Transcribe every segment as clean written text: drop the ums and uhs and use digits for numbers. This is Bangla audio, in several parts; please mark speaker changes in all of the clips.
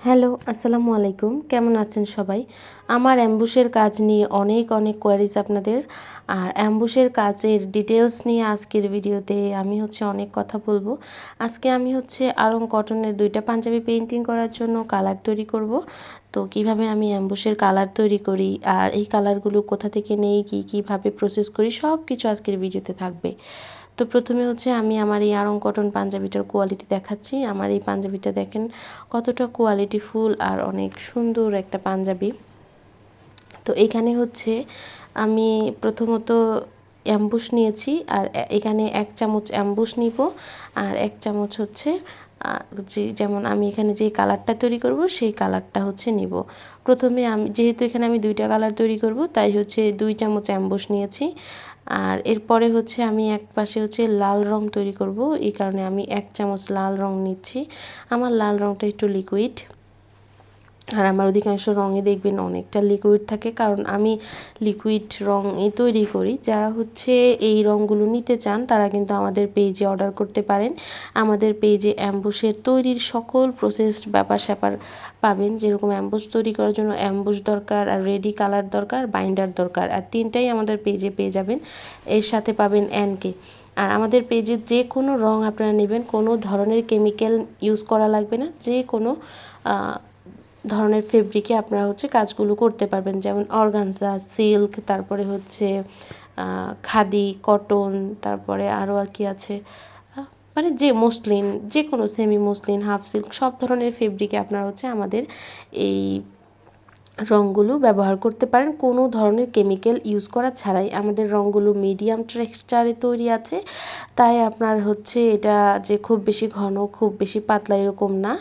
Speaker 1: হ্যালো, আসসালামু আলাইকুম। কেমন আছেন সবাই? আমার অ্যাম্বুশের কাজ নিয়ে অনেক কোয়ারিজ আপনাদের। আর অ্যাম্বুশের কাজের ডিটেইলস নিয়ে আজকের ভিডিওতে আমি অনেক কথা বলবো। আজকে আমি আড়ং কটনের 2টা পাঞ্জাবি পেইন্টিং করার জন্য কালার তৈরি করব। তো কিভাবে আমি অ্যাম্বুশের কালার তৈরি করি আর এই কালারগুলো কোথা থেকে নেই, কিভাবে প্রসেস করি, সব কিছু আজকের ভিডিওতে থাকবে। তো প্রথমে আমি আমার এই আড়ং কটন পাঞ্জাবিটার কোয়ালিটি দেখাচ্ছি। আমার এই পাঞ্জাবিটা দেখেন কতটা কোয়ালিটিফুল আর অনেক সুন্দর একটা পাঞ্জাবি। তো এখানে আমি প্রথমত অ্যাম্বুশ নিয়েছি আর এখানে 1 চামচ অ্যাম্বুশ নিব আর 1 চামচ যেমন আমি এখানে যে কালারটা তৈরি করব সেই কালারটা নিব। প্রথমে আমি যেহেতু এখানে আমি 2টা কালার তৈরি করব তাই 2 চামচ অ্যাম্বুশ নিয়েছি। আর এরপরে আমি এক পাশে লাল রং তৈরি করব, এই কারণে আমি 1 চামচ লাল রং নিচ্ছি। আমার লাল রংটা একটু লিকুইড আর আমার অধিকাংশ রঙে দেখবেন অনেকটা লিকুইড থাকে, কারণ আমি লিকুইড রঙই তৈরি করি। যারা এই রঙগুলো নিতে চান তারা কিন্তু আমাদের পেজে অর্ডার করতে পারেন। আমাদের পেজে অ্যাম্বুশের তৈরির সকল প্রসেসড ব্যাপার স্যাপার পাবেন। যেরকম অ্যাম্বুশ তৈরি করার জন্য অ্যাম্বুশ দরকার, আর রেডি কালার দরকার, বাইন্ডার দরকার, আর 3টাই আমাদের পেজে পেয়ে যাবেন। এর সাথে পাবেন এনকে। আর আমাদের পেজে যে কোনো রং আপনারা নেবেন, কোনো ধরনের কেমিক্যাল ইউজ করা লাগবে না। যে কোনো ধরনের ফেব্রিকে আপনারা কাজগুলো করতে পারবেন, যেমন অর্গানজা, সিল্ক, তারপরে খাদি, কটন, তারপরে আরও কি আছে, মানে যে মসলিন, যে কোনো সেমি মসলিন, হাফ সিল্ক, সব ধরনের ফেব্রিকে আপনারা আমাদের এই রঙগুলো ব্যবহার করতে পারেন কোনো ধরনের কেমিক্যাল ইউজ করা ছাড়াই। আমাদের রঙগুলো মিডিয়াম টেক্সচারে তৈরি আছে, তাই আপনার এটা যে খুব বেশি ঘন, খুব বেশি পাতলা এরকম না।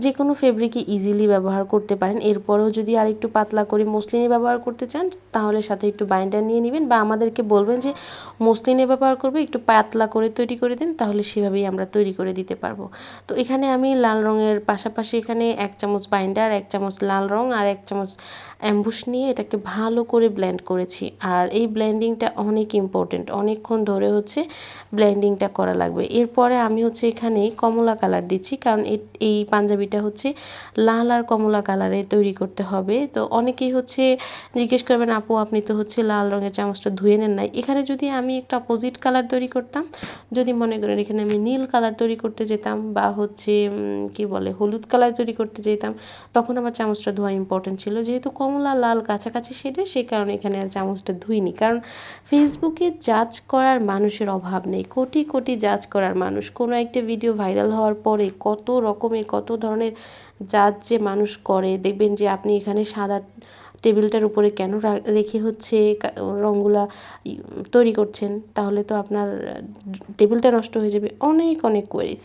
Speaker 1: যে কোনো ফেব্রিকই ইজিলি ব্যবহার করতে পারেন। এরপরেও যদি আর একটু পাতলা করে মসলিনে ব্যবহার করতে চান তাহলে সাথে একটু বাইন্ডার নিয়ে নেবেন, বা আমাদেরকে বলবেন যে মসলিনে ব্যবহার করবে, একটু পাতলা করে তৈরি করে দিন, তাহলে সেভাবেই আমরা তৈরি করে দিতে পারবো। তো এখানে আমি লাল রঙের পাশাপাশি এখানে 1 চামচ বাইন্ডার, 1 চামচ লাল রং আর 1 চামচ অ্যাম্বুশ নিয়ে এটাকে ভালো করে ব্লেন্ড করেছি। আর এই ব্লেন্ডিংটা অনেক ইম্পর্টেন্ট, অনেকক্ষণ ধরে ব্লেন্ডিংটা করা লাগবে। এরপরে আমি এখানে কমলা কালার দিচ্ছি, কারণ এই পাঞ্জাবিটা লাল আর কমলা কালারে তৈরি করতে হবে। তো অনেকেই জিজ্ঞেস করবেন, আপু আপনি তো লাল রঙের চামচটা ধুয়ে নেন নাই। এখানে যদি আমি একটা অপোজিট কালার তৈরি করতাম, যদি মনে করেন এখানে আমি নীল কালার তৈরি করতে যেতাম বা কি বলে হলুদ কালার তৈরি করতে যেতাম, তখন আমার চামচটা ধোয়া ইম্পর্টেন্ট ছিল। যেহেতু কমলা লাল কাছাকাছি শেডে, সেই কারণে এখানে আর চামচটা ধুইনি। কারণ ফেসবুকে জাজ করার মানুষের অভাব নেই, কোটি কোটি জাজ করার মানুষ। কোনো একটা ভিডিও ভাইরাল হওয়ার পরে কত রকমের, কত ধরনের জাজ যে মানুষ করে, দেখবেন যে আপনি এখানে সাদা টেবিলটার উপরে কেন রেখে রঙগুলা তৈরি করছেন, তাহলে তো আপনার টেবিলটা নষ্ট হয়ে যাবে। অনেক কোয়ারিজ।